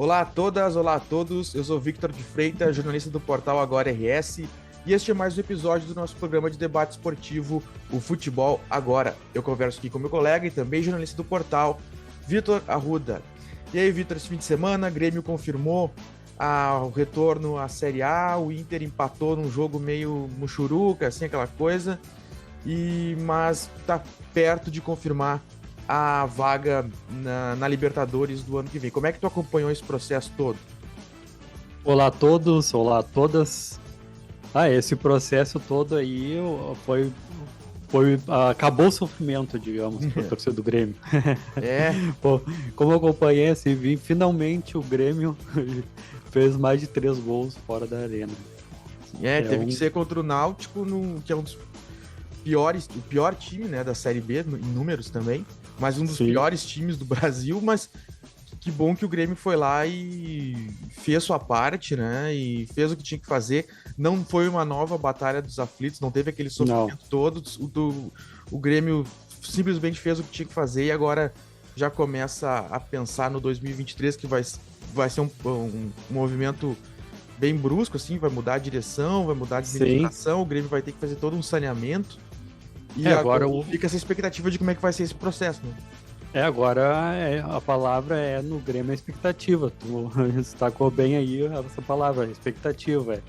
Olá a todas, olá a todos. Eu sou Victor de Freitas, jornalista do portal Agora RS, e este é mais um episódio do nosso programa de debate esportivo, o Futebol Agora. Eu converso aqui com meu colega e também jornalista do portal, Vitor Arruda. E aí, Vitor, esse fim de semana, Grêmio confirmou o retorno à Série A, o Inter empatou num jogo meio muxuruca, assim, aquela coisa, mas tá perto de confirmar a vaga na Libertadores do ano que vem. Como é que tu acompanhou esse processo todo? Olá a todos, olá a todas. Esse processo todo aí acabou o sofrimento, digamos, para a torcida do Grêmio. É, Pô, como eu acompanhei, assim, finalmente o Grêmio fez mais de 3 gols fora da arena. teve que ser contra o Náutico, que é o pior time, né, da Série B, em números também, mas um dos Sim. piores times do Brasil, mas que bom que o Grêmio foi lá e fez sua parte, né, e fez o que tinha que fazer. Não foi uma nova batalha dos aflitos, não teve aquele sofrimento todo. O Grêmio simplesmente fez o que tinha que fazer e agora já começa a pensar no 2023, que vai ser um movimento bem brusco, assim, vai mudar a direção, vai mudar a administração, o Grêmio vai ter que fazer todo um saneamento. E agora fica essa expectativa de como é que vai ser esse processo, né? A palavra é no Grêmio a expectativa. Tu destacou bem aí essa palavra, expectativa.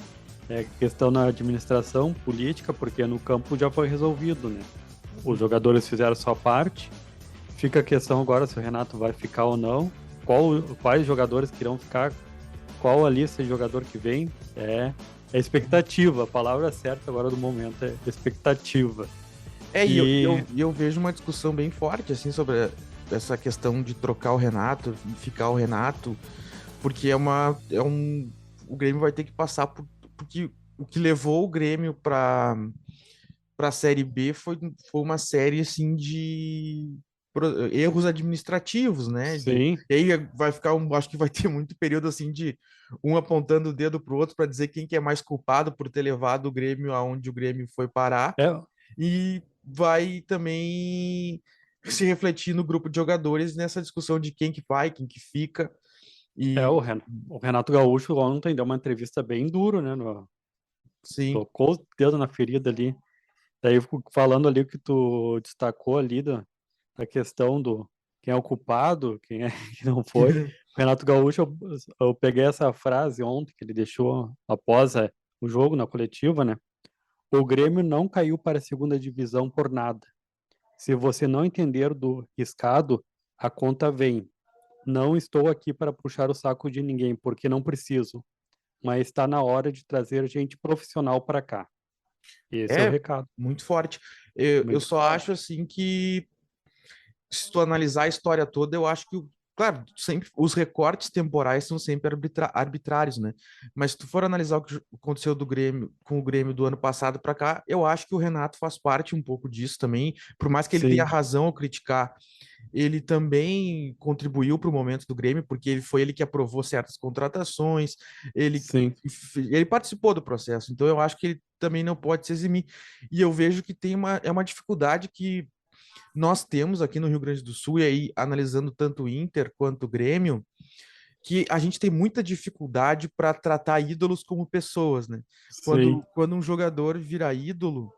É questão na administração política, porque no campo já foi resolvido, né? Os jogadores fizeram sua parte. Fica a questão agora se o Renato vai ficar ou não. Quais jogadores que irão ficar? Qual a lista de jogador que vem? É expectativa. A palavra certa agora do momento é expectativa. Eu vejo uma discussão bem forte, assim, sobre essa questão de trocar o Renato e ficar o Renato, porque o Grêmio vai ter que passar porque o que levou o Grêmio para a Série B foi uma série, assim, de erros administrativos, né? Sim. E aí acho que vai ter muito período, assim, de um apontando o dedo pro outro para dizer quem que é mais culpado por ter levado o Grêmio aonde o Grêmio foi parar. É, E vai também se refletir no grupo de jogadores nessa discussão de quem que vai, quem que fica. é E o Renato Gaúcho ontem deu uma entrevista bem duro, né? sim, Tocou o dedo na ferida ali. Daí, falando ali o que tu destacou ali da questão do quem é o culpado, quem é que não foi. O Renato Gaúcho, eu peguei essa frase ontem que ele deixou após o jogo na coletiva, né? O Grêmio não caiu para a segunda divisão por nada. Se você não entender do riscado, a conta vem. Não estou aqui para puxar o saco de ninguém, porque não preciso. Mas está na hora de trazer gente profissional para cá. Esse é o é recado. muito forte. Eu Muito só forte. acho assim que se tu analisar a história toda, eu acho que, claro, sempre os recortes temporais são sempre arbitrários, né? Mas se tu for analisar o que aconteceu com o Grêmio do ano passado para cá, eu acho que o Renato faz parte um pouco disso também, por mais que ele tenha Sim, razão ao criticar. Ele também contribuiu para o momento do Grêmio, porque ele que aprovou certas contratações, ele, sim. ele participou do processo, então eu acho que ele também não pode se eximir. E eu vejo que é uma dificuldade que nós temos aqui no Rio Grande do Sul, e aí analisando tanto o Inter quanto o Grêmio, que a gente tem muita dificuldade para tratar ídolos como pessoas, né? Sim, Quando um jogador vira ídolo,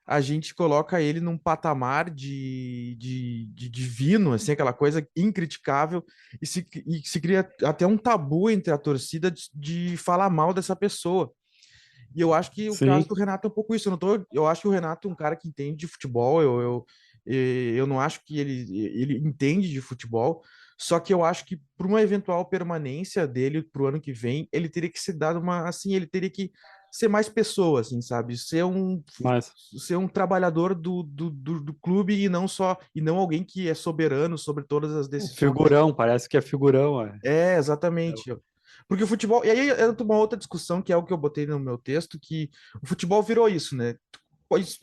a gente coloca ele num patamar de divino, assim, aquela coisa incriticável, e se cria até um tabu entre a torcida de falar mal dessa pessoa. E eu acho que o caso sim. do Renato é um pouco isso. Eu acho que o Renato é um cara que entende de futebol. Eu não acho que ele entende de futebol. Só que eu acho que para uma eventual permanência dele para o ano que vem, ele teria que ser dado assim, ele teria que ser mais pessoa, assim, sabe? Mas Ser um trabalhador do clube e não alguém que é soberano sobre todas as o decisões. figurão, parece que é figurão. Exatamente. Porque o futebol. E aí entra uma outra discussão, que é o que eu botei no meu texto, que o futebol virou isso, né?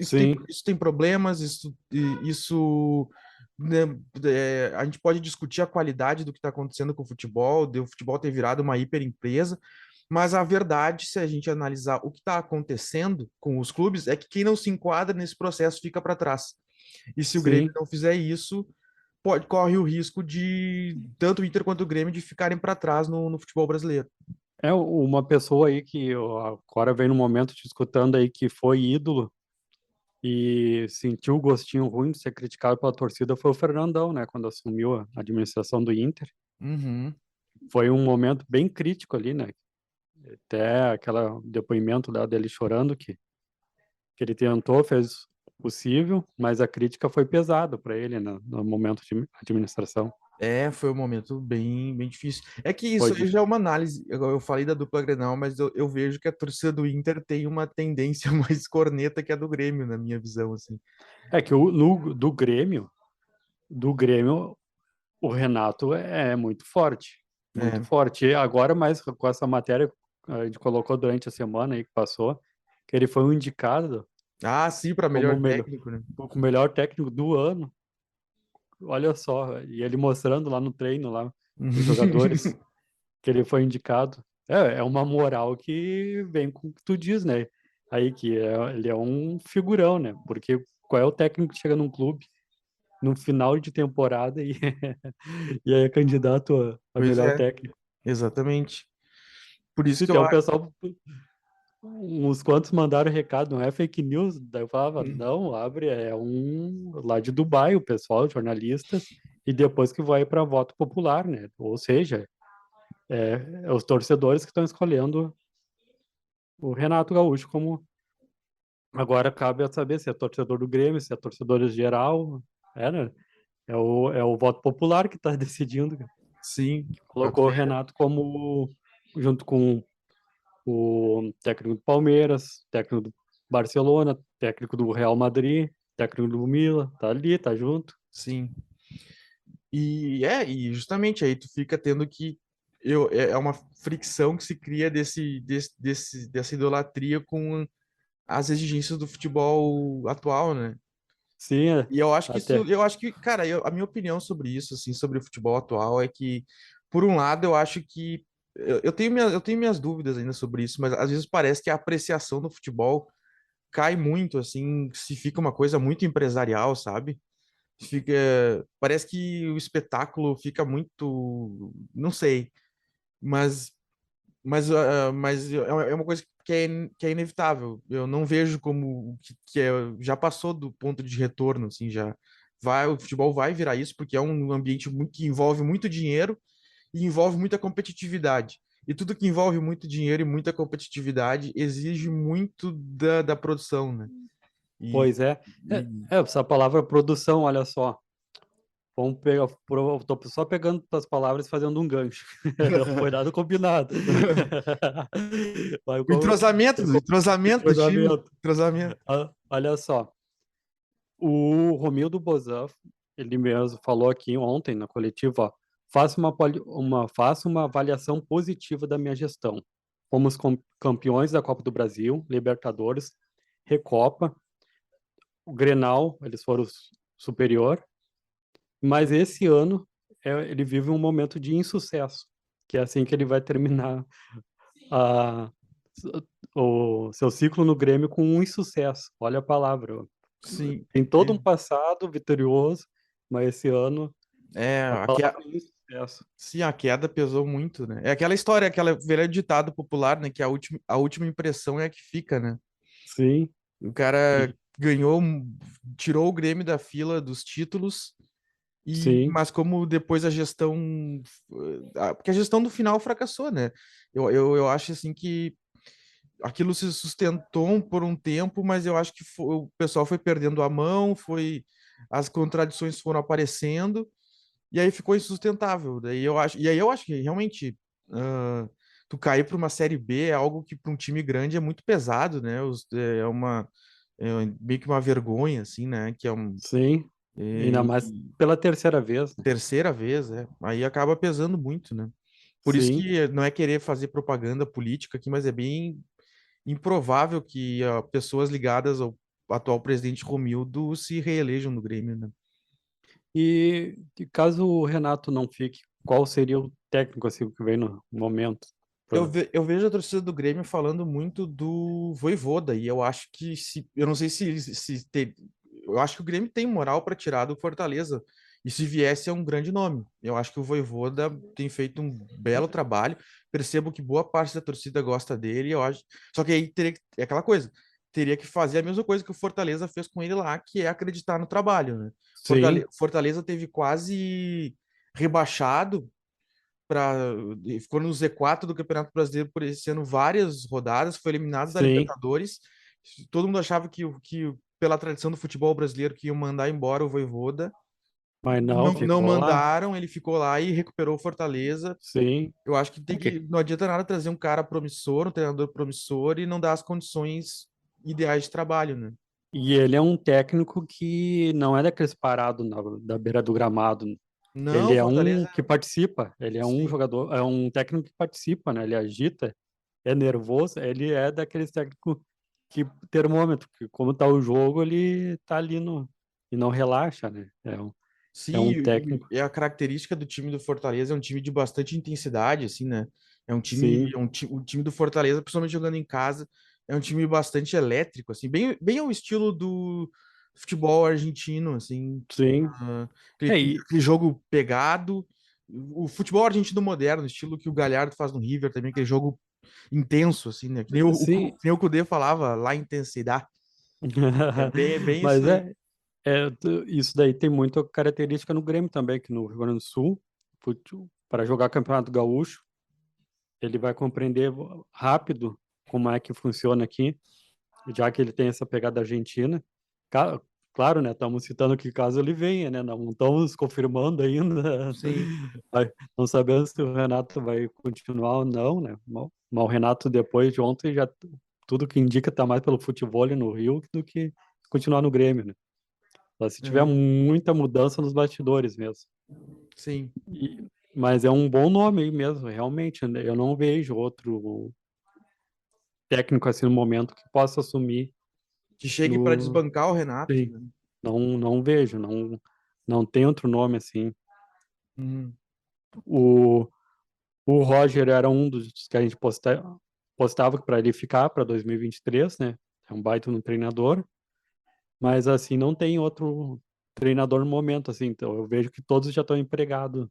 Sim, Isso tem problemas, isso né, a gente pode discutir a qualidade do que está acontecendo com o futebol, de o futebol ter virado uma hiperempresa, mas a verdade, se a gente analisar o que está acontecendo com os clubes, é que quem não se enquadra nesse processo fica para trás. E se o Grêmio sim. não fizer isso, corre o risco de tanto o Inter quanto o Grêmio de ficarem para trás no futebol brasileiro. É uma pessoa aí que eu agora vem no momento te escutando aí que foi ídolo e sentiu o gostinho ruim de ser criticado pela torcida foi o Fernandão, né? Quando assumiu a administração do Inter. Uhum. Foi um momento bem crítico ali, né? Até aquele depoimento lá dele chorando que ele tentou, fez o possível, mas a crítica foi pesada para ele no momento de administração. Foi um momento bem difícil. É que Foi isso aí já é difícil. uma análise. Eu falei da dupla Grenal, mas eu vejo que a torcida do Inter tem uma tendência mais corneta que a do Grêmio, na minha visão, assim. É que do Grêmio, o Renato é muito forte, muito É. forte. E agora, mais com essa matéria, a gente colocou durante a semana aí que passou, que ele foi um indicado Ah, sim, para como melhor técnico, né? o melhor técnico do ano. Olha só, e ele mostrando lá no treino, lá, os jogadores, que ele foi indicado. É uma moral que vem com o que tu diz, né? Aí que ele é um figurão, né? Porque qual é o técnico que chega num clube no final de temporada e, e aí é candidato a Pois melhor é, técnico? exatamente. Por isso Se que eu tem um acho. pessoal, uns quantos mandaram recado, não é fake news? Daí eu falava, não, abre, é um lá de Dubai, o pessoal, jornalistas, e depois que vai para voto popular, né? Ou seja, é os torcedores que estão escolhendo o Renato Gaúcho como agora cabe a saber se é torcedor do Grêmio, se é torcedor em geral, né? É o voto popular que está decidindo. Sim, Colocou o até. Renato como junto com o técnico do Palmeiras, técnico do Barcelona, técnico do Real Madrid, técnico do Milan, tá ali, tá junto. Sim. E justamente aí tu fica tendo que. É uma fricção que se cria dessa idolatria com as exigências do futebol atual, né? Sim, E eu acho que isso, até. eu acho que, cara, a minha opinião sobre isso, assim, sobre o futebol atual é que, por um lado, eu acho que eu tenho minhas dúvidas ainda sobre isso, mas às vezes parece que a apreciação do futebol cai muito, assim, se fica uma coisa muito empresarial, sabe? Fica, parece que o espetáculo fica muito, não sei, mas mas é uma coisa que é inevitável. Eu não vejo como já passou do ponto de retorno, assim, já vai, o futebol vai virar isso, porque é um ambiente que envolve muito dinheiro e envolve muita competitividade. E tudo que envolve muito dinheiro e muita competitividade exige muito da produção, né? E, Pois é. e- Essa palavra produção, olha só. Vamos pegar, tô só pegando as palavras e fazendo um gancho. Não foi nada combinado. Mas o entrosamento do time, entrosamento. entrosamento. Olha só, o Romildo Bozan, ele mesmo falou aqui ontem na coletiva, ó, faça uma avaliação positiva da minha gestão. Fomos campeões da Copa do Brasil, Libertadores, Recopa, o Grenal, eles foram superior, mas esse ano ele vive um momento de insucesso, que é assim que ele vai terminar a, o seu ciclo no Grêmio com um insucesso. Olha a palavra. Sim. Tem todo um passado vitorioso, mas esse ano a Aqui palavra é insucesso. sim, a queda pesou muito, né? É aquela história, aquela velha ditado popular, né? Que a última impressão é a que fica, né? Sim, O cara e- ganhou, tirou o Grêmio da fila dos títulos, sim, mas como depois a gestão. Porque a gestão do final fracassou, né? Eu acho assim que aquilo se sustentou por um tempo, mas eu acho que o pessoal foi perdendo a mão, as contradições foram aparecendo. E aí ficou insustentável. E aí eu acho que realmente tu cair para uma série B é algo que para um time grande é muito pesado, né? É meio que uma vergonha, assim, né? Que é sim. Ainda mais e pela terceira vez, né? terceira vez, né? Aí acaba pesando muito, né? Por isso Sim. que não é querer fazer propaganda política aqui, mas é bem improvável que pessoas ligadas ao atual presidente Romildo se reelejam no Grêmio, né? Caso o Renato não fique, qual seria o técnico assim que vem no momento? Eu vejo a torcida do Grêmio falando muito do Vojvoda, e eu acho que se. Eu não sei se ter. Eu acho que o Grêmio tem moral para tirar do Fortaleza. E se viesse, é um grande nome. Eu acho que o Vojvoda tem feito um belo trabalho. Percebo que boa parte da torcida gosta dele. Eu acho. Só que aí teria que... é aquela coisa. Teria que fazer a mesma coisa que o Fortaleza fez com ele lá, que é acreditar no trabalho, né? Sim, Fortaleza teve quase rebaixado para ficou no Z4 do Campeonato Brasileiro por esse ano várias rodadas, foi eliminado da sim, Libertadores. Todo mundo achava que pela tradição do futebol brasileiro que iam mandar embora o Vojvoda. mas não, Não ficou lá. mandaram, ele ficou lá e recuperou o Fortaleza. Sim. Eu acho que tem que Ok. não adianta nada trazer um cara promissor, um treinador promissor e não dar as condições ideais de trabalho, né? E ele é um técnico que não é daqueles parados da beira do gramado. Ele Não, é um Fortaleza, que participa, ele é um sim. jogador, é um técnico que participa, né? Ele agita, é nervoso, ele é daqueles técnicos que termômetro, que como tá o jogo, ele tá ali no e não relaxa, né? É um Sim, técnico, é a característica do time do Fortaleza, é um time de bastante intensidade, assim, né? sim, O time do Fortaleza, principalmente jogando em casa, é um time bastante elétrico, assim, bem ao estilo do futebol argentino, assim, sim. É, aquele jogo pegado, o futebol argentino moderno, estilo que o Galhardo faz no River também, aquele jogo intenso, assim, né? sim. Que nem o Kudê falava, lá intensidade. É bem isso Mas aí. isso daí tem muita característica no Grêmio também, que no Rio Grande do Sul, para jogar Campeonato Gaúcho, ele vai compreender rápido como é que funciona aqui, já que ele tem essa pegada argentina. Ca- Claro, né? Estamos citando que caso ele venha, né? Não estamos confirmando ainda, Sim. vai- não sabemos se o Renato vai continuar ou não, né? Mas o Renato, depois de ontem, já tudo que indica tá mais pelo futebol no Rio do que continuar no Grêmio, né? Só se tiver Uhum. muita mudança nos bastidores mesmo. Sim. Mas é um bom nome aí mesmo, realmente, né? Eu não vejo outro técnico assim no momento que possa assumir Que chegue para no. desbancar o Renato, Sim, né? não vejo, não tem outro nome assim. Uhum. O, o Roger era um dos que a gente postava para ele ficar para 2023, né? É um baita no treinador, mas assim não tem outro treinador no momento assim, então eu vejo que todos já estão empregados.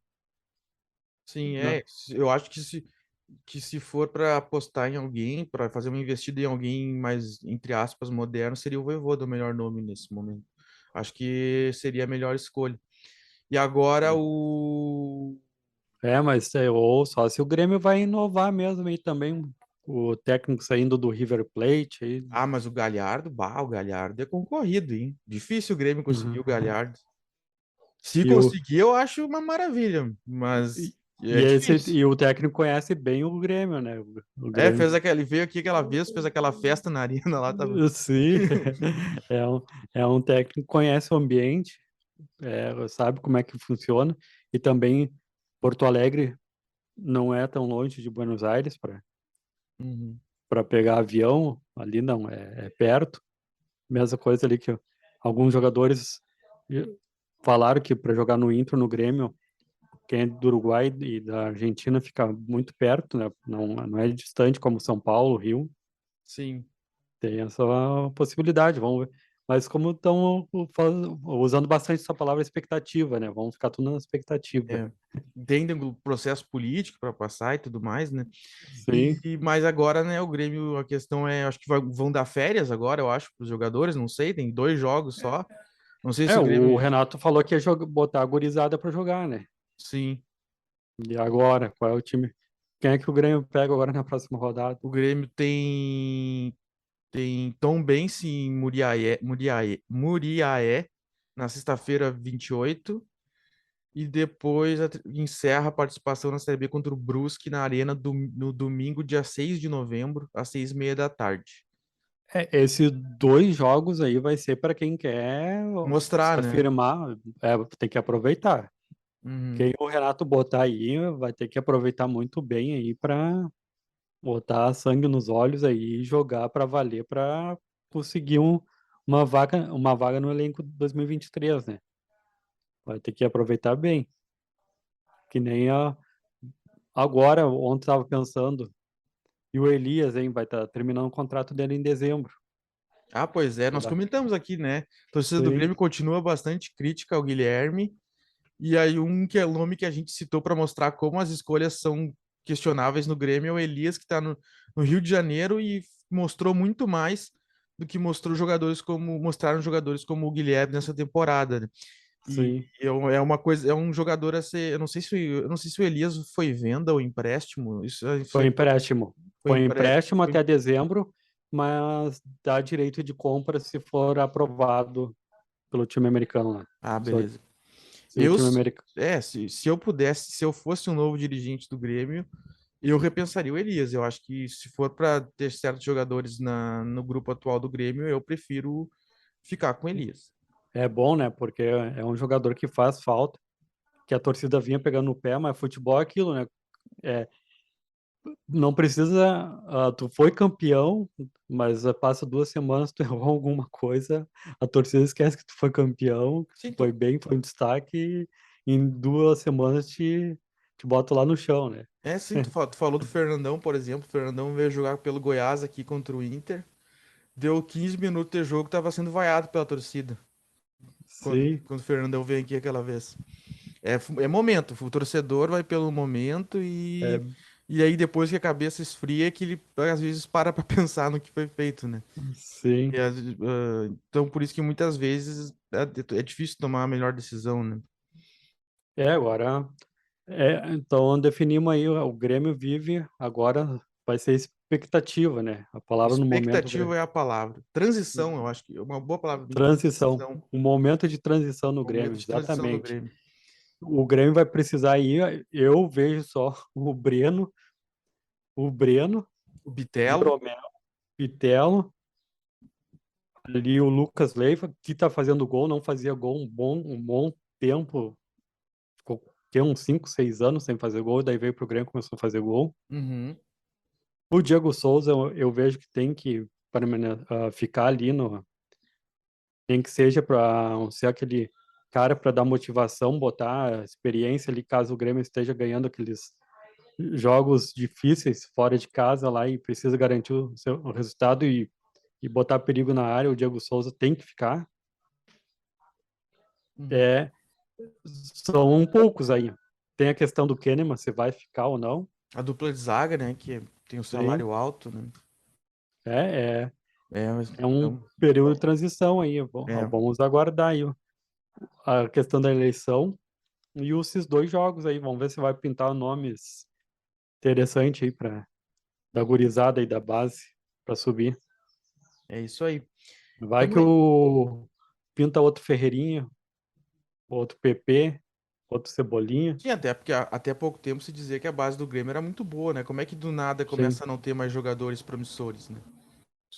Sim, Na... eu acho que se for para apostar em alguém, para fazer uma investida em alguém mais, entre aspas, moderno, seria o Vojvoda o melhor nome nesse momento. Acho que seria a melhor escolha. E agora Mas ou só se o Grêmio vai inovar mesmo aí também, o técnico saindo do River Plate aí. Ah, mas o Galhardo, bah, o Galhardo é concorrido, hein? Difícil o Grêmio conseguir o Uhum. Galhardo. Se E o, conseguir, eu acho uma maravilha, mas e, é difícil. e o técnico conhece bem o Grêmio, né? O É, Grêmio. ele veio aqui aquela vez, fez aquela festa na arena lá, tava. Sim, é um, é um técnico que conhece o ambiente, sabe como é que funciona, e também Porto Alegre não é tão longe de Buenos Aires Uhum. para pegar avião, ali não, é perto. Mesma coisa ali que alguns jogadores eh, falaram que para jogar no Inter, no Grêmio, quem é do Uruguai e da Argentina fica muito perto, né? Não é distante como São Paulo, Rio. Sim. Tem essa possibilidade, vamos ver. Mas como estão usando bastante essa palavra expectativa, né? Vamos ficar tudo na expectativa. É, entendem o processo político para passar e tudo mais, né? Sim. Mas agora, né, o Grêmio, a questão é, acho que vão dar férias agora, eu acho, para os jogadores, não sei, tem 2 jogos só. Não sei se o O Grêmio. Renato falou que ia botar a gurizada para jogar, né? Sim, E agora, qual é o time? Quem é que o Grêmio pega agora na próxima rodada? o Grêmio tem Tombense em Muriaé na sexta-feira 28 e depois encerra a participação na Série B contra o Brusque na Arena no domingo, dia 6 de novembro, às 6h30 da tarde. Esses dois jogos aí vai ser para quem quer se Mostrar, né? afirmar, tem que aproveitar. Uhum, Quem o Renato botar aí vai ter que aproveitar muito bem aí para botar sangue nos olhos aí e jogar para valer para conseguir uma vaga no elenco de 2023, né? Vai ter que aproveitar bem. Que nem agora, ontem estava pensando, e o Elias, hein, vai estar terminando o contrato dele em dezembro. Ah, pois é, nós Será? comentamos aqui, né? A torcida do Sim, Grêmio continua bastante crítica ao Guilherme, E aí que é o nome que a gente citou para mostrar como as escolhas são questionáveis no Grêmio é o Elias, que está no Rio de Janeiro e mostrou muito mais do que mostraram jogadores como o Guilherme nessa temporada, né? E Sim. é uma coisa, é um jogador a ser, eu não sei se o Elias foi venda ou empréstimo, isso Foi aí empréstimo. foi Foi empréstimo. empréstimo até dezembro, mas dá direito de compra se for aprovado pelo time americano lá. Ah, Se beleza. se o Eu, time americano. se eu pudesse, se eu fosse um novo dirigente do Grêmio, eu repensaria o Elias. Eu acho que se for para ter certos jogadores no grupo atual do Grêmio, eu prefiro ficar com o Elias. É bom, né? Porque é um jogador que faz falta, que a torcida vinha pegando no pé, mas futebol é aquilo, né? É, não precisa. Tu foi campeão, mas passa 2 semanas, tu errou alguma coisa, a torcida esquece que tu foi campeão, que Sim, tu foi bem, foi um destaque, e em 2 semanas te bota lá no chão, né? sim, tu falou do Fernandão, por exemplo. O Fernandão veio jogar pelo Goiás aqui contra o Inter. Deu 15 minutos de jogo, tava sendo vaiado pela torcida. Sim, Quando o Fernandão veio aqui aquela vez. É momento, o torcedor vai pelo momento é, e aí depois que a cabeça esfria é que ele às vezes para pra pensar no que foi feito, né? sim. Então por isso que muitas vezes é difícil tomar a melhor decisão, né? Agora. Então definimos aí, o Grêmio vive, agora vai ser expectativa, né? A palavra no momento, Expectativa é a palavra. Transição, eu acho que é uma boa palavra. transição, Transição. um momento de transição no Momento Grêmio, de transição no exatamente. Grêmio. O Grêmio vai precisar ir, eu vejo só o Breno, O Bitelo. Jeromel, Pitelo, ali o Lucas Leiva, que tá fazendo gol, não fazia gol um bom tempo, ficou que, uns 5, 6 anos sem fazer gol, daí veio pro Grêmio e começou a fazer gol. Uhum. O Diego Souza, eu vejo que tem que ficar ali tem que seja para ser aquele cara para dar motivação, botar experiência ali, caso o Grêmio esteja ganhando aqueles jogos difíceis fora de casa lá e precisa garantir o resultado e botar perigo na área, o Diego Souza tem que ficar. Uhum. É, são poucos aí. Tem a questão do Kahneman, se vai ficar ou não. A dupla de zaga, né? Que tem um Sim, salário alto, né? é, é, É, é um então, período de transição aí. é, Vamos aguardar aí a questão da eleição e esses 2 jogos aí. Vamos ver se vai pintar nomes interessantes aí para da gurizada e da base para subir. é isso aí. Vai que Tamo, o pinta outro Ferreirinha, outro PP, outro Cebolinha. sim, até porque até pouco tempo se dizia que a base do Grêmio era muito boa, né? Como é que do nada Sim, começa a não ter mais jogadores promissores, né?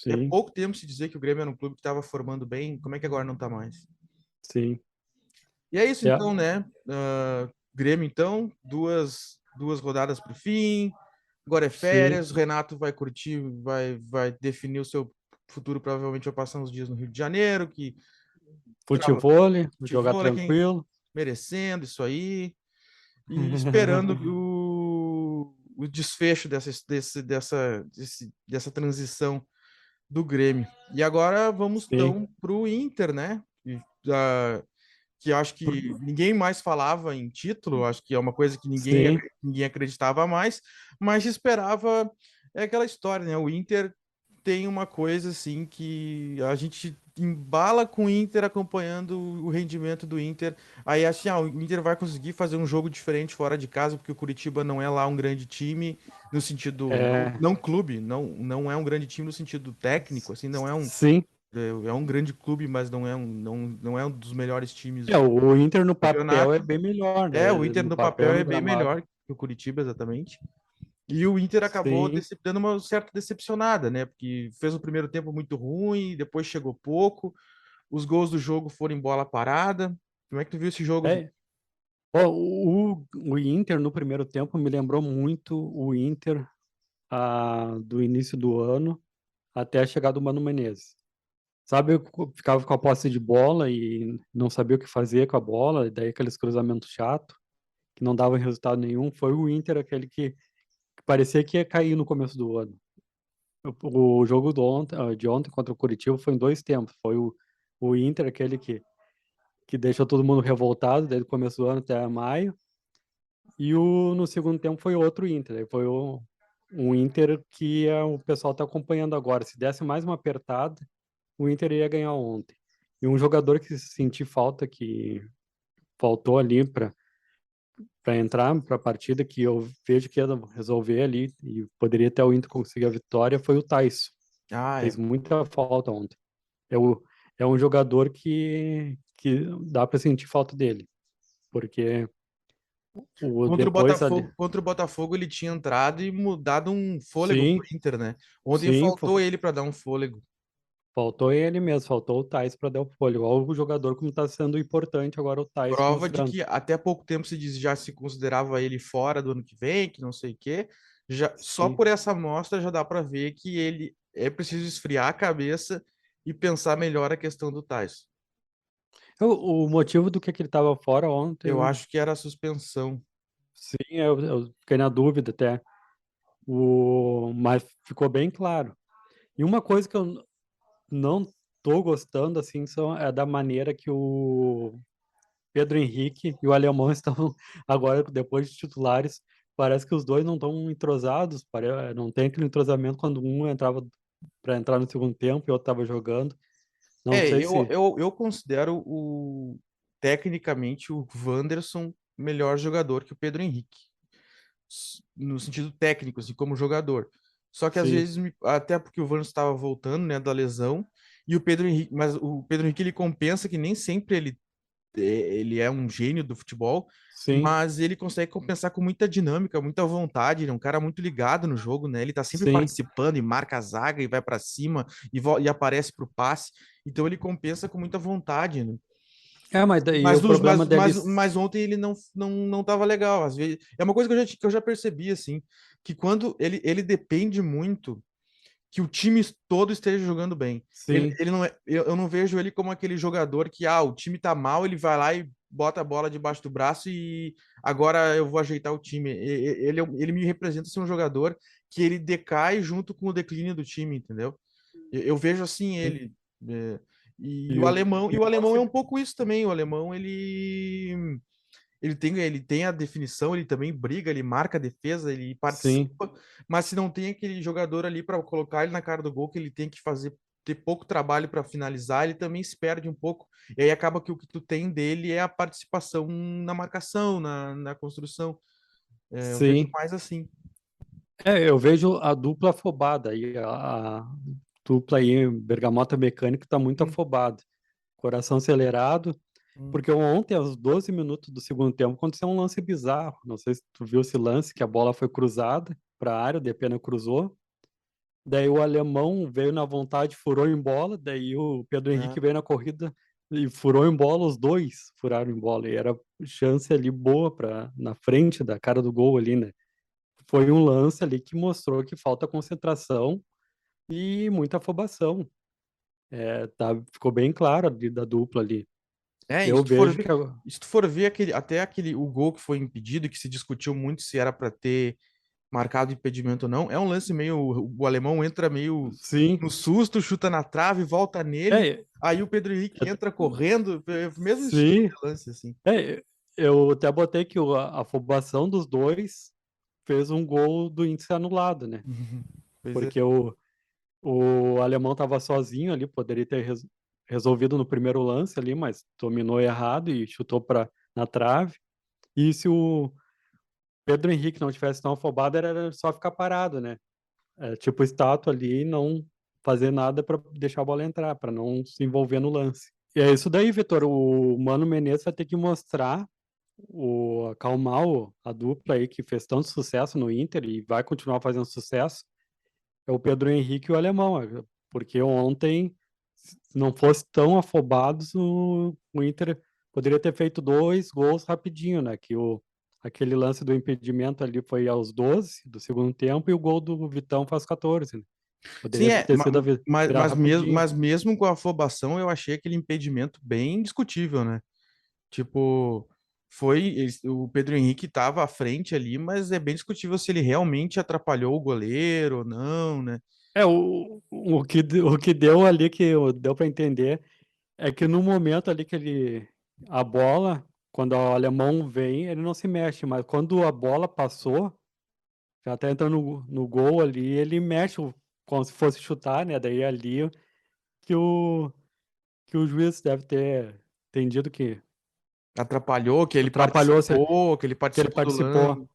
Até sim, pouco tempo se dizia que o Grêmio era um clube que estava formando bem, como é que agora não tá mais? sim. E é isso É, então, né? Grêmio então, duas rodadas pro fim, agora é sim. férias, o Renato vai curtir, vai definir o seu futuro, provavelmente vai passar uns dias no Rio de Janeiro, que Futevôlei, jogar futebol é quem tranquilo. merecendo isso aí. E esperando o desfecho dessa transição do Grêmio. E agora vamos Sim. então para o Inter, né? Que eu acho que ninguém mais falava em título, acho que é uma coisa que Sim. ninguém acreditava mais, mas esperava aquela história, né? O Inter tem uma coisa assim que a gente embala com o Inter acompanhando o rendimento do Inter. Aí assim, o Inter vai conseguir fazer um jogo diferente fora de casa, porque o Curitiba não é lá um grande time no sentido É, não clube, não é um grande time no sentido técnico, assim, não é um sim. é um grande clube, mas não é um dos melhores times O Inter no do papel é campeonato. bem melhor, É, o né? Inter No no papel, papel no é bem gramado. melhor que o Curitiba, exatamente. E o Inter acabou Sim. dando uma certa decepcionada, né? Porque fez o primeiro tempo muito ruim, depois chegou pouco, os gols do jogo foram em bola parada. Como é que tu viu esse jogo, Vitor? É. Ó, o Inter no primeiro tempo me lembrou muito o Inter do início do ano até a chegada do Mano Menezes. Sabe, eu ficava com a posse de bola e não sabia o que fazer com a bola, e daí aqueles cruzamentos chatos, que não davam resultado nenhum. Foi o Inter aquele que parecia que ia cair no começo do ano. O jogo de ontem contra o Curitiba foi em 2 tempos. Foi o Inter aquele que que deixou todo mundo revoltado desde o começo do ano até maio. E no segundo tempo foi outro Inter. Aí foi um Inter que o pessoal está acompanhando agora. Se desse mais uma apertada, o Inter ia ganhar ontem. E um jogador que senti falta, que faltou ali para entrar para a partida, que eu vejo que ia resolver ali e poderia até o Inter conseguir a vitória, foi o Tyson. Ah, é. Fez muita falta ontem. É, é um jogador que dá para sentir falta dele, porque depois ali. Contra o Botafogo ele tinha entrado e mudado um fôlego pro Sim, Inter, né? Ontem sim, faltou ele para dar um fôlego. faltou ele mesmo, faltou o Thais para dar o fôlego. Olha o jogador como está sendo importante agora o Thais Prova de mostrando. que até pouco tempo já se considerava ele fora do ano que vem, que não sei o quê. Já, só Sim. por essa amostra já dá para ver que ele é preciso esfriar a cabeça e pensar melhor a questão do Tyson. O motivo do que ele estava fora Eu ontem, acho que era a suspensão. sim, eu fiquei na dúvida até. Mas ficou bem claro. E uma coisa que eu não tô gostando, assim, é da maneira que o Pedro Henrique e o Alemão estão agora, depois de titulares. Parece que os dois não estão entrosados, não tem aquele entrosamento quando um entrava para entrar no segundo tempo e o outro estava jogando. Não É, sei se. eu considero tecnicamente o Wanderson melhor jogador que o Pedro Henrique. No sentido técnico, assim, como jogador. Só que às Sim, vezes, até porque o Wanderson estava voltando, né, da lesão, e o Pedro Henrique, mas o Pedro Henrique ele compensa que nem sempre ele é um gênio do futebol, sim, mas ele consegue compensar com muita dinâmica, muita vontade, ele é um cara muito ligado no jogo, né? Ele tá sempre sim. participando e marca a zaga e vai para cima e aparece pro passe. Então ele compensa com muita vontade, né? É, mas daí o problema deles. Mas ontem ele não tava legal. Às vezes, é uma coisa que eu já percebi, assim, que quando ele depende muito que o time todo esteja jogando bem. Sim, Ele não é, eu não vejo ele como aquele jogador que, o time tá mal, ele vai lá e bota a bola debaixo do braço e agora eu vou ajeitar o time. Ele me representa ser um jogador que ele decai junto com o declínio do time, entendeu? Eu vejo assim sim. ele. é, E o, e e o o alemão lance. é um pouco isso também. O alemão, ele tem a definição, ele também briga, ele marca a defesa, ele Sim, participa, mas se não tem aquele jogador ali para colocar ele na cara do gol, que ele tem que fazer, ter pouco trabalho para finalizar, ele também se perde um pouco. E aí acaba que o que tu tem dele é a participação na marcação, na construção. É, eu vejo sim. mais assim. É, eu vejo a dupla afobada aí, a dupla aí, Bergamota Mecânica, está muito Hum, afobada. Coração acelerado, hum. porque ontem, aos 12 minutos do segundo tempo, aconteceu um lance bizarro. Não sei se tu viu esse lance, que a bola foi cruzada para a área, o Depena cruzou. Daí o alemão veio na vontade, furou em bola. Daí o Pedro Ah, Henrique veio na corrida e furou em bola. Os dois furaram em bola. E era chance ali boa para na frente da cara do gol ali, né? Foi um lance ali que mostrou que falta concentração e muita afobação. É, tá, ficou bem claro ali da dupla ali. E Eu se tu for vejo ver, que se tu for ver o gol que foi impedido, que se discutiu muito se era para ter marcado impedimento ou não, é um lance meio. O alemão entra meio sim, no susto, chuta na trave, volta nele. é, Aí o Pedro Henrique entra correndo, o mesmo estilo sim, de lance, assim. eu até botei que a afobação dos dois fez um gol do Inter ser anulado, né? Pois é. Porque o alemão estava sozinho ali, poderia ter resolvido no primeiro lance ali, mas dominou errado e chutou na trave. E se o Pedro Henrique não tivesse tão afobado, era só ficar parado, né? É, tipo estátua ali e não fazer nada para deixar a bola entrar, para não se envolver no lance. E é isso daí, Vitor. O Mano Menezes vai ter que mostrar, acalmar a dupla aí que fez tanto sucesso no Inter e vai continuar fazendo sucesso. É o Pedro Henrique e o Alemão, porque ontem, se não fosse tão afobados, o Inter poderia ter feito 2 gols rapidinho, né? Aquele lance do impedimento ali foi aos 12 do segundo tempo e o gol do Vitão faz 14, né? Sim, Poderia ter sido virado rapidinho. mas mesmo com a afobação, eu achei aquele impedimento bem discutível, né? Tipo, o Pedro Henrique estava à frente ali, mas é bem discutível se ele realmente atrapalhou o goleiro ou não, né? É, o que deu ali, deu para entender, é que no momento ali que a bola, quando o alemão vem, ele não se mexe, mas quando a bola passou, já tá entrando no gol ali, ele mexe como se fosse chutar, né? Daí ali que o, que o juiz deve ter entendido que Atrapalhou, atrapalhou, que ele que ele participou do participou. lance.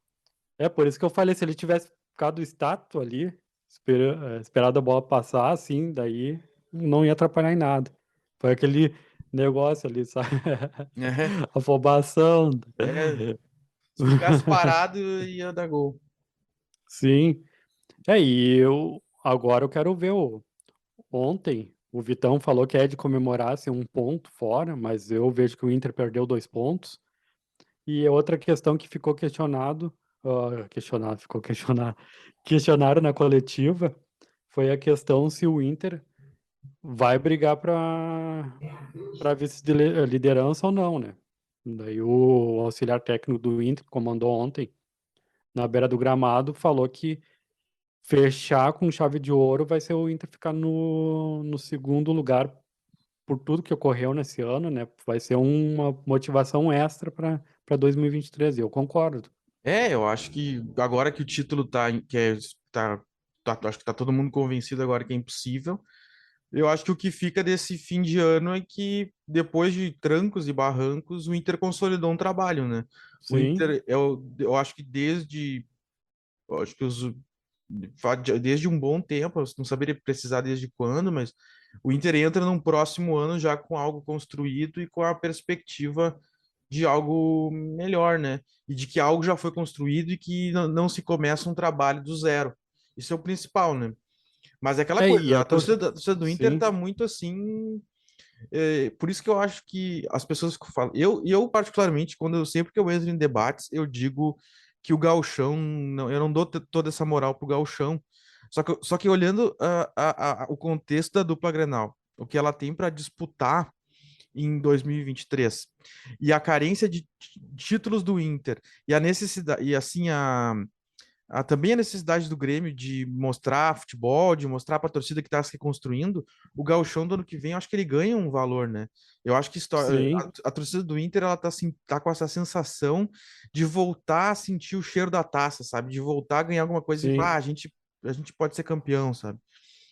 É por isso que eu falei, se ele tivesse ficado estátua ali, esperado a bola passar, assim, daí não ia atrapalhar em nada. Foi aquele negócio ali, sabe? É, Afobação. é, se ficasse parado, ia dar gol. Sim. E agora eu quero ver ontem, o Vitão falou que é de comemorar assim, um ponto fora, mas eu vejo que o Inter perdeu 2 pontos. E outra questão que ficou questionaram na coletiva, foi a questão se o Inter vai brigar para vice-liderança ou não, né? Daí o auxiliar técnico do Inter, que comandou ontem, na beira do gramado, falou que fechar com chave de ouro vai ser o Inter ficar no segundo lugar por tudo que ocorreu nesse ano, né? Vai ser uma motivação extra para 2023, e eu concordo. É, eu acho que agora que o título acho que tá todo mundo convencido agora que é impossível. Eu acho que o que fica desse fim de ano é que depois de trancos e barrancos, o Inter consolidou um trabalho, né? O Sim, Inter, eu acho que eu acho que desde um bom tempo, eu não saberia precisar desde quando, mas o Inter entra num próximo ano já com algo construído e com a perspectiva de algo melhor, né? E de que algo já foi construído e que não se começa um trabalho do zero. Isso é o principal, né? Mas é aquela e coisa, a a torcida do Inter sim, tá muito assim. Por isso que eu acho que as pessoas que falam. Eu particularmente, sempre que eu entro em debates, eu digo que o gauchão, não, eu não dou toda essa moral pro gauchão. Só que olhando o contexto da dupla Grenal, o que ela tem para disputar em 2023 e a carência de títulos do Inter e a necessidade e assim também a necessidade do Grêmio de mostrar futebol, de mostrar para a torcida que está se reconstruindo, o gauchão do ano que vem, eu acho que ele ganha um valor, né? Eu acho que sim, a torcida do Inter, ela tá, assim, tá com essa sensação de voltar a sentir o cheiro da taça, sabe? De voltar a ganhar alguma coisa e falar, sim, a gente pode ser campeão, sabe?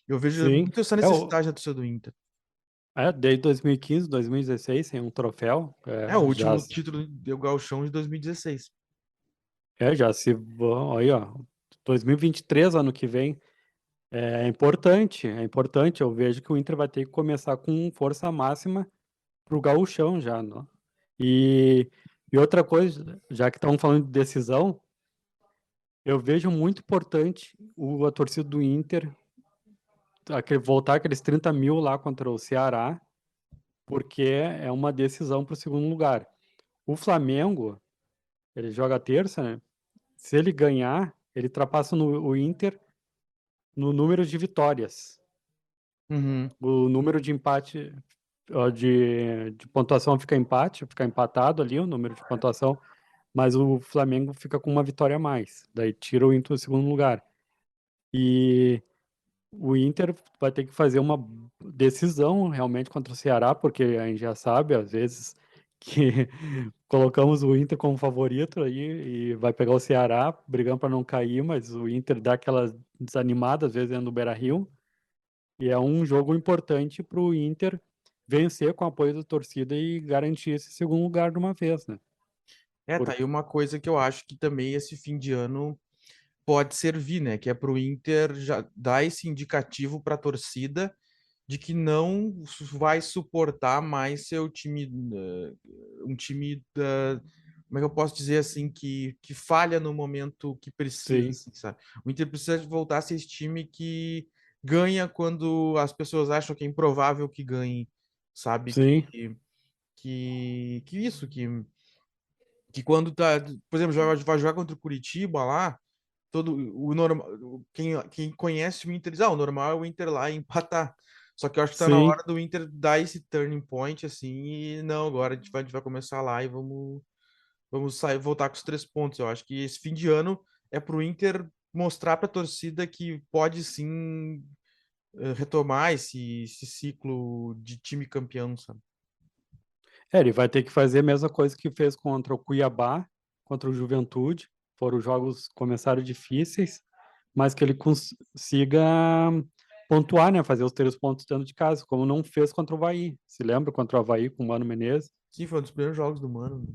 Eu vejo sim. muito essa necessidade da torcida do Inter. Desde 2015, 2016, sem um troféu, É, o último título do gauchão de 2016. já se vão, aí, ó, 2023, ano que vem, é importante, eu vejo que o Inter vai ter que começar com força máxima pro gauchão já, não? E, e outra coisa, já que estamos falando de decisão, eu vejo muito importante a torcida do Inter voltar aqueles 30 mil lá contra o Ceará, porque é uma decisão para o segundo lugar. O Flamengo, ele joga terça, né? Se ele ganhar, ele ultrapassa o Inter no número de vitórias. Uhum. O número de empate, ó, de pontuação fica empatado ali, o número de pontuação, mas o Flamengo fica com uma vitória a mais. Daí tira o Inter do segundo lugar. E o Inter vai ter que fazer uma decisão realmente contra o Ceará, porque a gente já sabe, às vezes, que colocamos o Inter como favorito aí e vai pegar o Ceará brigando para não cair, mas o Inter dá aquela desanimada, às vezes, dentro do Beira-Rio. E é um jogo importante para o Inter vencer com o apoio da torcida e garantir esse segundo lugar de uma vez, né? Tá aí Porque, uma coisa que eu acho que também esse fim de ano pode servir, né? Que é para o Inter já dar esse indicativo para a torcida de que não vai suportar mais seu time, um time como é que eu posso dizer assim, que falha no momento que precisa, sim, assim, sabe? O Inter precisa voltar a ser esse time que ganha quando as pessoas acham que é improvável que ganhe, sabe? sim, Que isso, que quando tá, por exemplo, vai jogar contra o Curitiba lá, todo o normal, quem conhece o Inter diz, o normal é o Inter lá empatar. Só que eu acho que tá na sim. hora do Inter dar esse turning point, assim, e não, agora a gente vai começar lá e vamos sair, voltar com os 3 pontos. Eu acho que esse fim de ano é pro Inter mostrar pra torcida que pode sim retomar esse ciclo de time campeão, sabe? Ele vai ter que fazer a mesma coisa que fez contra o Cuiabá, contra o Juventude. Foram jogos começaram difíceis, mas que ele consiga pontuar, né? Fazer os 3 pontos dentro de casa, como não fez contra o Avaí. Se lembra contra o Avaí com o Mano Menezes? Sim, foi um dos primeiros jogos do Mano.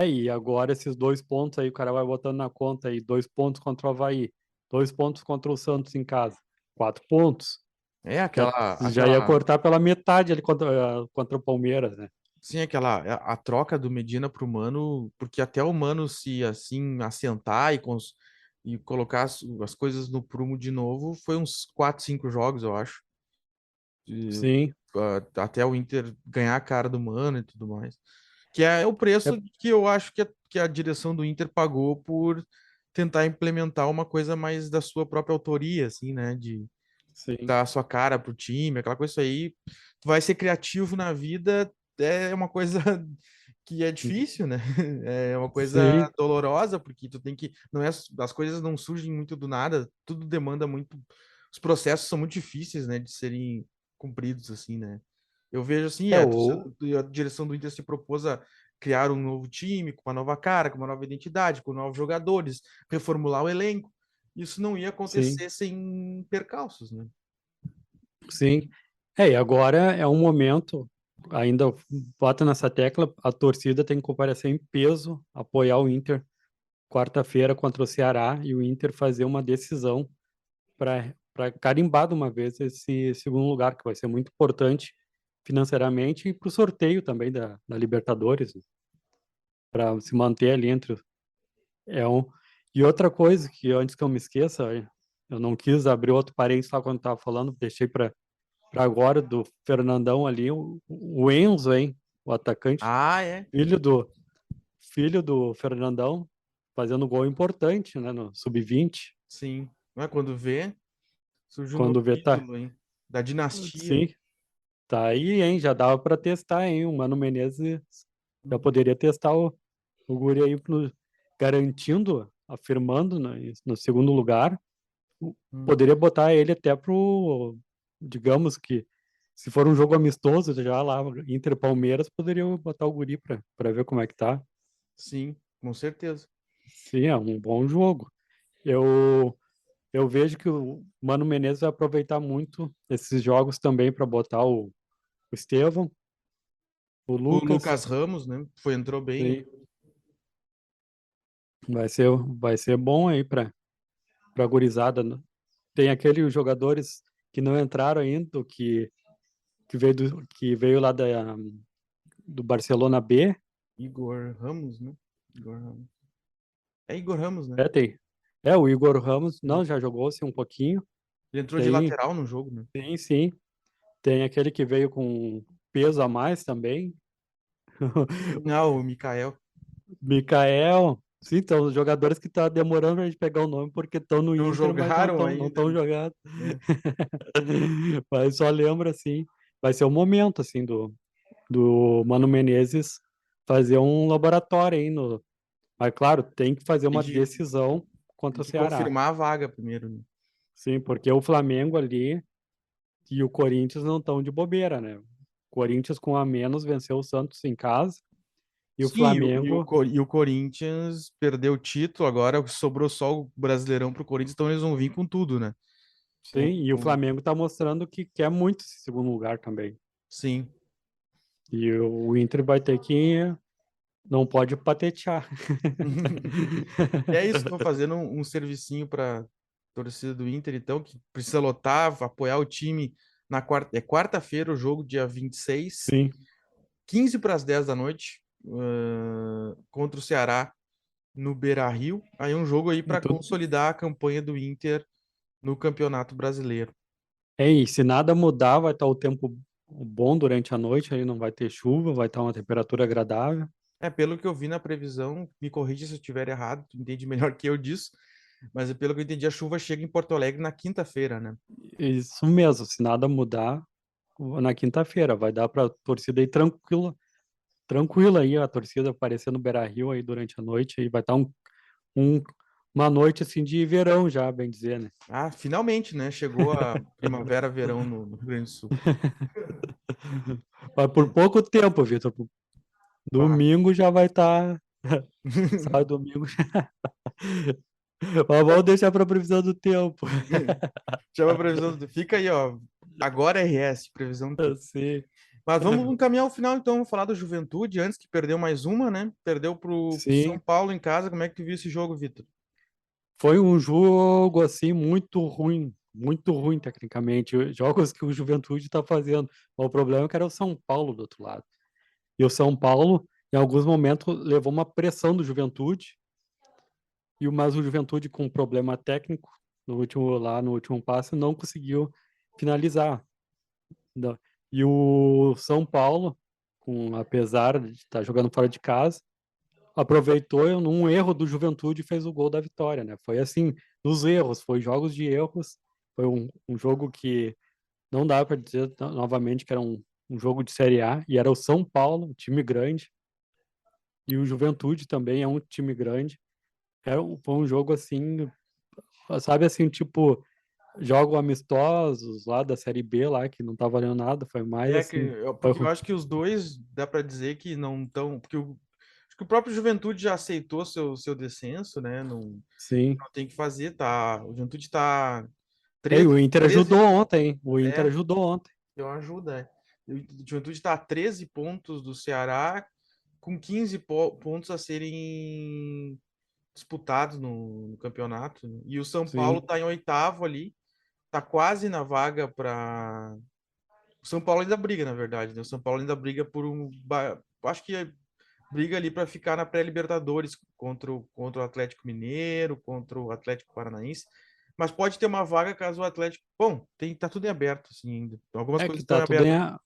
E agora esses 2 pontos aí, o cara vai botando na conta aí, 2 pontos contra o Avaí, 2 pontos contra o Santos em casa, 4 pontos. É Já, já ia cortar pela metade ali contra o Palmeiras, né? sim, a troca do Medina pro Mano, porque até o Mano se assim assentar e colocar as coisas no prumo de novo, foi uns 4, 5 jogos, eu acho. E, Sim, até o Inter ganhar a cara do Mano e tudo mais. Que é o é, preço que eu acho que a direção do Inter pagou por tentar implementar uma coisa mais da sua própria autoria, assim, né? De sim, dar a sua cara pro time, aquela coisa aí. Tu vai ser criativo na vida, é uma coisa que é difícil, né? É uma coisa sim, dolorosa, porque tu tem que. Não é, as coisas não surgem muito do nada, tudo demanda muito. Os processos são muito difíceis, né, de serem cumpridos, assim, né? Eu vejo assim, é o, a direção do Inter se propôs a criar um novo time, com uma nova cara, com uma nova identidade, com novos jogadores, reformular o elenco. Isso não ia sim, acontecer sem percalços, né? sim. E agora é um momento, ainda bota nessa tecla, a torcida tem que comparecer em peso, apoiar o Inter quarta-feira contra o Ceará e o Inter fazer uma decisão para carimbar de uma vez esse segundo lugar, que vai ser muito importante financeiramente e para o sorteio também da Libertadores, para se manter ali entre. É um... E outra coisa que antes que eu me esqueça, eu não quis abrir outro parênteses lá quando estava falando, deixei para agora do Fernandão ali, o Enzo, hein? O atacante, Ah, é. filho do, filho do Fernandão, fazendo gol importante, né, no sub-20. Sim. Não é quando vê, surge um novo Quando vê, tá. título, hein? Da dinastia. Sim, tá aí, hein? Já dava para testar, hein? O Mano Menezes já poderia testar o Guri aí garantindo, afirmando no segundo lugar. Hum. Poderia botar ele até digamos que, se for um jogo amistoso já lá, Inter Palmeiras, poderia botar o Guri para ver como é que tá. Sim, com certeza. Sim, é um bom jogo. Eu, eu vejo que o Mano Menezes vai aproveitar muito esses jogos também para botar o Estevão, o O Lucas. Lucas Ramos, né? Entrou bem. Sim, vai ser bom aí para gurizada, né? Tem aqueles jogadores que não entraram ainda, que veio lá do Barcelona B. Igor Ramos, né? Igor Ramos. É Igor Ramos, né? Tem. O Igor Ramos, Hum. não, já jogou-se um pouquinho. Ele entrou de Tem, lateral no jogo, né? tem sim. Tem aquele que veio com peso a mais também. Não, o Mikael. Mikael. Sim, então, os jogadores que tá demorando pra gente pegar o nome porque estão no Não Inter, mas não jogaram estão não ainda, tão né? jogados. É. Mas só lembra, assim, vai ser o momento, assim, do Mano Menezes fazer um laboratório aí no... Mas, claro, tem que fazer Tem uma que, decisão tem contra o que Ceará. confirmar a vaga primeiro, né? Sim, porque o Flamengo ali e o Corinthians não estão de bobeira, né? O Corinthians com a menos venceu o Santos em casa e o Sim, Flamengo, e o Corinthians perdeu o título, agora sobrou só o Brasileirão pro Corinthians, então eles vão vir com tudo, né? sim, e o Flamengo está mostrando que quer muito esse segundo lugar também. Sim. E o Inter vai ter que, não pode patetear. E é isso, estou fazendo um servicinho para torcida do Inter, então, que precisa lotar, apoiar o time na quarta-feira, o jogo, dia 26, Sim, 15 para as 10 da noite, contra o Ceará no Beira-Rio. Aí um jogo aí e para tudo. consolidar a campanha do Inter no Campeonato Brasileiro. E se nada mudar, vai estar o tempo bom durante a noite, aí não vai ter chuva, vai estar uma temperatura agradável. É, pelo que eu vi na previsão, me corrige se eu estiver errado, tu entende melhor que eu disso, mas pelo que eu entendi, a chuva chega em Porto Alegre na quinta-feira, né? Isso mesmo, se nada mudar, na quinta-feira vai dar para a torcida ir tranquila aí, a torcida aparecer no Beira-Rio aí durante a noite, aí vai estar um- uma noite assim de verão já, bem dizer, né? Ah, finalmente, né? Chegou a primavera-verão no Rio Grande do Sul. Mas por pouco tempo, Vitor. Domingo já vai estar. Sábado, domingo. Mas vamos deixar para previsão do tempo. Chama a previsão do... Fica aí, ó. Agora RS, previsão do tempo. Sim. Mas vamos encaminhar o final, então. Vamos falar do Juventude, antes que perdeu mais uma, né? Perdeu pro São Sim. Paulo em casa. Como é que tu viu esse jogo, Vitor? Foi um jogo, assim, muito ruim tecnicamente. Jogos que o Juventude está fazendo. O problema é que era o São Paulo do outro lado. E o São Paulo, em alguns momentos, levou uma pressão do Juventude, mas o Juventude, com um problema técnico, no último passe, não conseguiu finalizar. E o São Paulo, apesar de estar jogando fora de casa, aproveitou num erro do Juventude e fez o gol da vitória, né? Foi assim, dos erros, foi jogos de erros, foi um jogo que não dá para dizer novamente que era um jogo de Série A, e era o São Paulo, um time grande, e o Juventude também é um time grande. Foi um jogo assim, sabe assim, tipo, jogos amistosos lá da Série B lá, que não tá valendo nada, foi mais assim... Porque eu acho que os dois dá para dizer que não estão. Porque acho que o próprio Juventude já aceitou seu descenso, né? Não, Sim. não tem que fazer, tá? O Juventude tá E 13, o Inter 13, ajudou ontem, é, ontem. deu uma ajuda, é. O Juventude tá a 13 pontos do Ceará, com 15 pontos a serem disputados no campeonato, né? E o São Paulo Sim. tá em oitavo ali, tá quase na vaga para o São Paulo ainda briga, na verdade, né? O São Paulo ainda briga por acho que briga ali para ficar na pré-Libertadores contra o Atlético Mineiro, contra o Atlético Paranaense. Mas pode ter uma vaga caso o Atlético. Bom, tá tudo em aberto, assim, ainda. Algumas É coisas que estão tá em tudo aberto.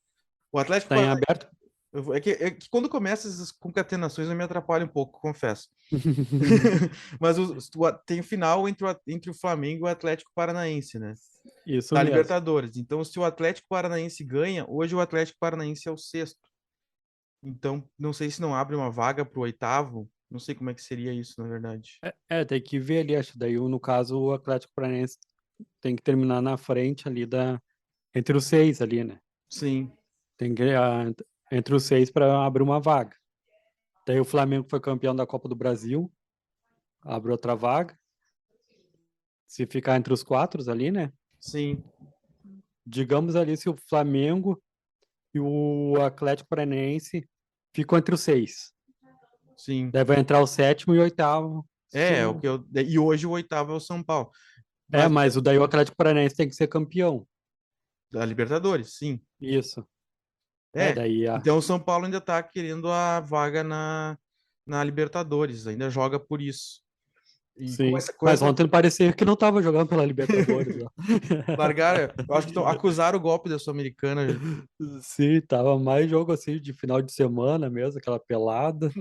O Atlético tá em Paranaense. aberto. É que quando começa essas concatenações eu me atrapalho um pouco, confesso. Mas tem final entre o Flamengo e o Atlético Paranaense, né? Isso Da mesmo. Libertadores. Então, se o Atlético Paranaense ganha, hoje o Atlético Paranaense é o sexto. Então, não sei se não abre uma vaga para o oitavo. Não sei como é que seria isso, na verdade. Tem que ver ali, acho. Daí, no caso, o Atlético Paranaense tem que terminar na frente ali entre os 6 ali, né? Sim, Tem que entre os 6 para abrir uma vaga. Daí o Flamengo foi campeão da Copa do Brasil, abre outra vaga. Se ficar entre os 4 ali, né? sim, Digamos ali se o Flamengo e o Atlético Paranaense ficam entre os 6. sim. Daí vai entrar o sétimo e o oitavo. É o que eu. E hoje o oitavo é o São Paulo. Mas Mas daí o Atlético Paranaense tem que ser campeão. da Libertadores, sim. Isso. É. Daí Então o São Paulo ainda tá querendo a vaga na Libertadores, ainda joga por isso. E com sim. essa, com Mas essa ontem parecia que não estava jogando pela Libertadores. Ó. largaram, eu acho que acusaram o golpe da Sul-Americana. Sim, tava mais jogo assim de final de semana mesmo, aquela pelada.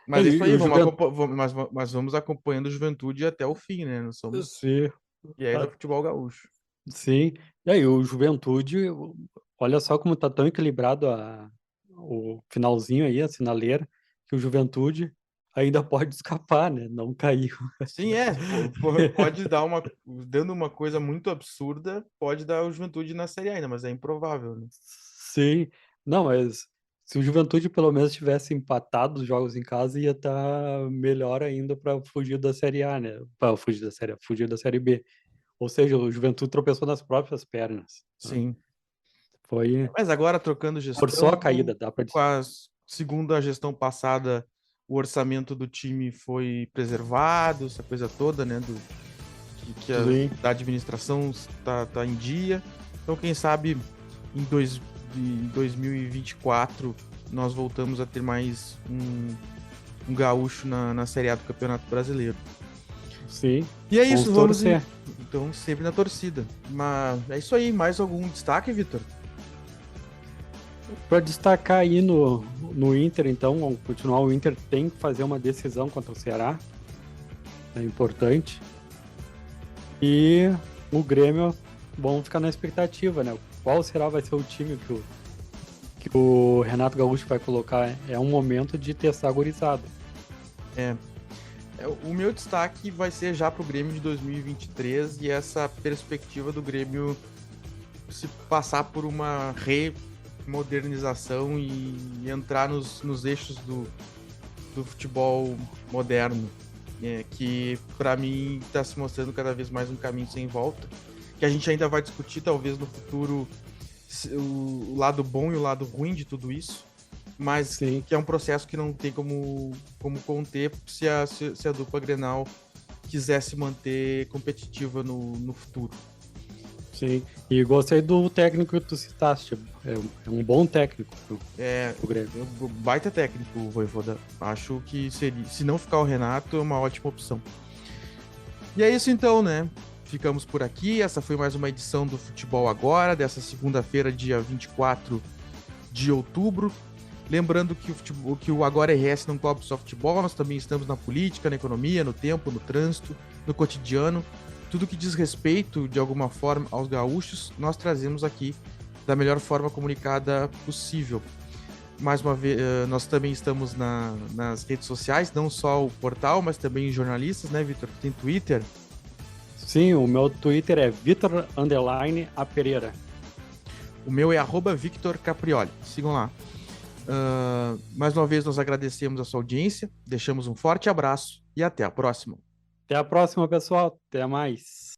Mas é isso E aí, o Juventude. mas vamos acompanhando o Juventude até o fim, né? Nós somos. Sim, E aí no futebol gaúcho. sim. E aí, o Juventude, olha só como tá tão equilibrado o finalzinho aí, a sinaleira, que o Juventude ainda pode escapar, né? Não caiu. Sim, pode dar dando uma coisa muito absurda, pode dar o Juventude na Série A ainda, mas é improvável, né? Sim. Não, mas se o Juventude pelo menos tivesse empatado os jogos em casa, ia estar melhor ainda para fugir da Série A, né? Para fugir da Série B. Ou seja, o Juventude tropeçou nas próprias pernas, né? Sim. Foi, Mas agora trocando forçou a gestão, caída, dá para com dizer. segundo a gestão passada, o orçamento do time foi preservado, essa coisa toda, né? Sim, Da administração tá em dia. Então, quem sabe em 2024 nós voltamos a ter mais um gaúcho na Série A do Campeonato Brasileiro. sim. E é Vamos isso, torcer. Então, sempre na torcida. Mas é isso aí. Mais algum destaque, Vitor? Para destacar aí no Inter, então, vamos continuar, o Inter tem que fazer uma decisão contra o Ceará. É importante. E o Grêmio, vamos ficar na expectativa, né? Qual vai ser o time que o Renato Gaúcho vai colocar? É um momento de testar a gurizada. O meu destaque vai ser já para o Grêmio de 2023 e essa perspectiva do Grêmio se passar por uma remodernização e entrar nos eixos do futebol moderno, que para mim está se mostrando cada vez mais um caminho sem volta, que a gente ainda vai discutir talvez no futuro o lado bom e o lado ruim de tudo isso, mas Sim. que é um processo que não tem como conter se a dupla Grenal quiser se manter competitiva no futuro. Sim, e gostei do técnico que tu citaste, é um bom técnico pro Grêmio. Baita técnico, o Voivoda. Acho que seria, se não ficar o Renato, é uma ótima opção. E é isso então, né? Ficamos por aqui. Essa foi mais uma edição do Futebol Agora, dessa segunda-feira, dia 24 de outubro. Lembrando que o Agora RS não cobre só futebol, nós também estamos na política, na economia, no tempo, no trânsito, no cotidiano. Tudo que diz respeito, de alguma forma, aos gaúchos, nós trazemos aqui da melhor forma comunicada possível. Mais uma vez, nós também estamos nas redes sociais, não só o portal, mas também jornalistas, né, Vitor? Tem Twitter? Sim, o meu Twitter é Vitor_A Pereira. O meu é @VictorCaprioli. Sigam lá. Mais uma vez, nós agradecemos a sua audiência, deixamos um forte abraço e até a próxima. Até a próxima, pessoal. Até mais.